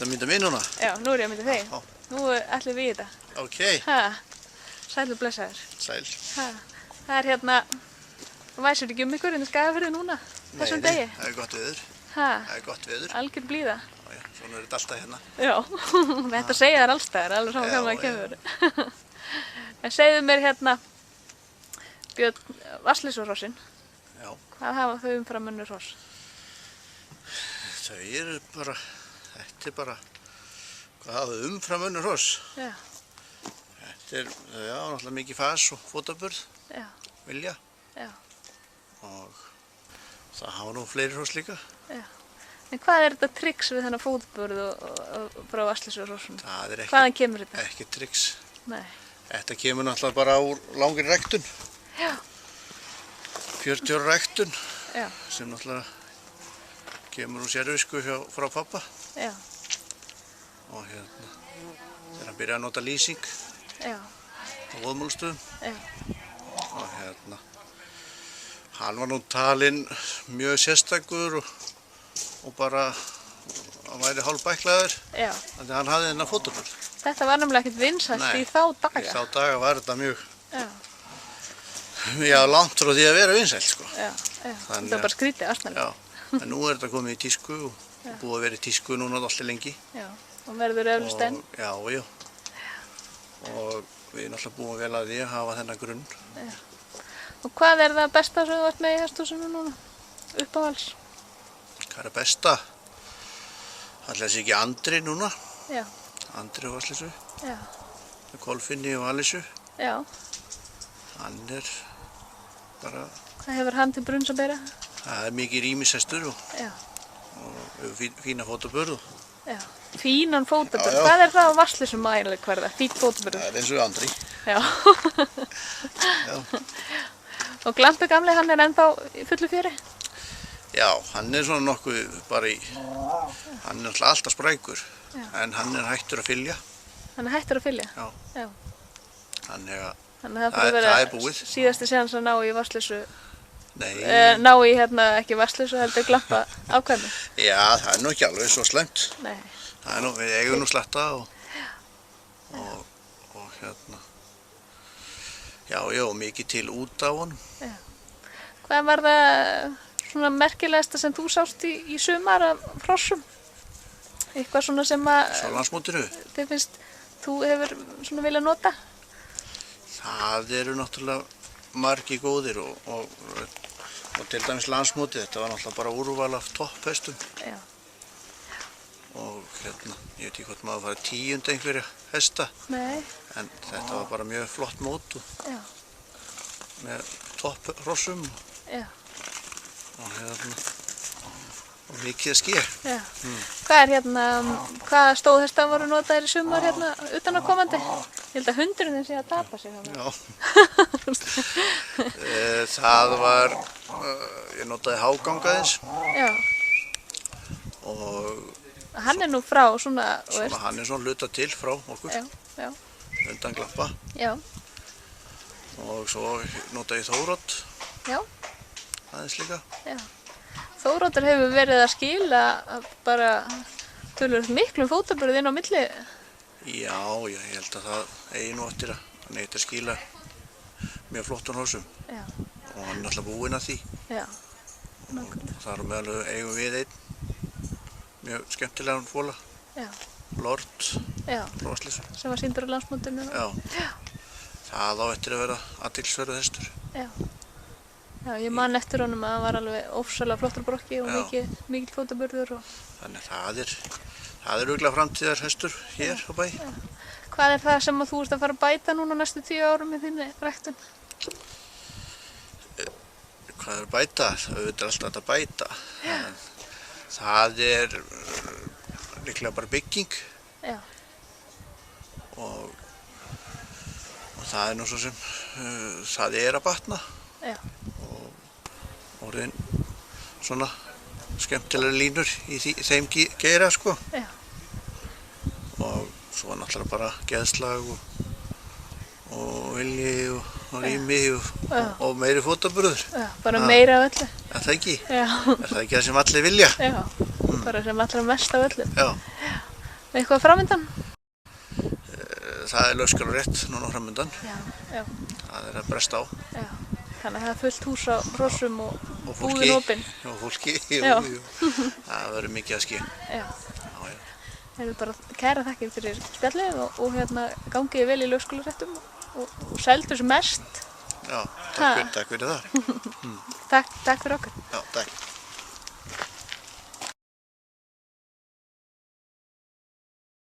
Það mynda mig núna? Já, nú er ég að mynda þig. Já. Nú ætlum við í þetta. Ok. Sæl og blessaður. Sæl. Það er hérna, þú væsir ekki ykkur inn í Skagafirði núna, þessum degi? Nei, það er gott veður. Það er gott veður. Algjör blíða. Já, svona er þetta alltaf hérna. Já, þetta segja þær allstaðar, alveg saman hvað maður kemur. En segðu mér hérna, Björn, Vatnsleysuhrossinn. Já. Hvað hafa þau umfram önnur hross? Þau eru bara, þetta er bara, hvað hafa þau umfram önnur hross? Já. Þetta er, já, náttúrulega mikið fas og fótaburð, vilja. Já. Og það hafa nú fleiri hross líka. Já. En hvað er þetta trix við þennan fótburð og frá Vatnsleysuhrossunum? Það er Hvaðan kemur þetta? ekki trix. Nei. Þetta kemur náttúrulega bara úr langri ræktun. Já. 40 ára ræktun. Já. Sem náttúrulega kemur úr sérvisku frá pappa. Já. Og hérna, þegar hann byrjaði að nota lýsing Já. á vóðmálstöðum. Já. Og hérna, hann var nú talinn mjög sérstakur og bara, hann væri hálfbæklaður. Já. Þannig að hann hafði þennan fótaburð. Þetta var nefnilega ekkert vinsælt í þá daga. Í þá daga var þetta mjög, já, langt frá því að vera vinsælt, sko. Já, já. Þetta var bara skrítið, astnalegt. Já, en nú er þetta komið í tísku og búið að vera í tísku núna alltaf lengi. Já, og verður eflust enn. Já, já. Og við erum alltaf búið vel að því að hafa þennan grunn. Já. Og hvað er það besta sem þú ert með í hesthúsinu núna? Uppáhalds? Hvað er besta? Ætli það sé ekki Andri núna. Já. Andri og Vatnsleysu. Já. Með Kolfinni og Alísu. Já. Hann er bara... Hvað hefur hann til brunns að bera? Það er mikið rýmishestur og fína fótaburð. Já. Fínan fótaburð. Hvað er það á Vatnsleysu mælik hverða? Fínt fótaburð? Það er eins og Andri. Já. Já. Og Glampi gamli, hann er ennþá í fullu fjöri? Já, hann er svona nokkuð bara í... Hann er alltaf sprækur. En hann er hættur að fylja. Hann er hættur að fylja? Já. Já. Þannig að það er búið. Síðasti séns að ná í Vatnsleysu. Nei. Ná í hérna ekki Vatnsleysu, heldur Glampa ákvæmi. Já, það er nú ekki alveg svo slæmt. Nei. Það er nú, við eigum nú sletta og hérna. Já, mikið til út á honum. Já. Hvað var það svona merkilegasta sem þú sást í sumar af hrossum? Eitthvað svona sem að... Svo landsmótinu? Þið finnst, þú hefur svona viljað nota? Það eru náttúrulega margir góðir og til dæmis landsmótið, þetta var náttúrulega bara úrval af topphestum. Já. Og hérna, ég veit ekki hvort maður farið 10. einhverja hesta. Nei. En þetta var bara mjög flott mót með topphrossum. Já. Og hérna, og mikið að ske. Já. Hvað er hérna, hvaða stóðhesta voru notaðir í sumar hérna utanaðkomandi? Ég held að hundurinn sé að tapa sig þarna. Já. Það var, ég notaði hágangaðins. Já. Og hann er nú frá svona, hann er svona hluta til frá okkur. Já. Undan Glampa. Já. Og svo notaði ég Þórótt. Já. Aðeins líka. Já. Þóróttur hefur verið að skila bara töluvert miklum fótaburð inn á milli. Já, ég held að það eigi nú eftir að hann eigi að skila mjög flottum hrossum. Já. Og hann er alltaf búinn að því. Já. Og þar meðal eigum við einn mjög skemmtilegan fóla. Já. Lord. Já. Frá Vatnsleysu. Sem var sýndur á landsmótinu. Já. Það á eftir að vera athyglisverður hestur. Já. Já, ég man eftir honum að hann var alveg ofsalega flottur brokki og mikill fótaburður. Þannig það er örugglega framtíðar hestur hér á bæ. Já. Hvað er það sem þú ert að fara að bæta núna næstu 10 árum í þinni ræktun? Hvað er að bæta? Það er alltaf hægt að bæta. Það er líklega bara bygging. Já. Og það er nú svo sem, það er að batna. Já. Orðin svona skemmtilega línur í þeim geira, sko. Já. Og svo náttúrulega bara geðslag og vilji og rými Já. og meiri fótaburður. Já, bara meira af öllu. Er það ekki? Já, Er það ekki það sem allir vilja? já, bara sem allra mest af öllum. Já. Eitthvað framöndan? Það er lögskjálarétt núna framöndan. Já, já, Það er að bresta á. já. Þannig að það er fullt hús á hrossum og Og búðin opin. Og fólki, jú, Já. jú. Það verður mikið að ske. Já. Já, já. Það er bara kæra þakkir fyrir spjallið og gangið vel í lögskólaréttum og seldu sem mest. Já, takk fyrir það. Takk fyrir okkur. Já, takk.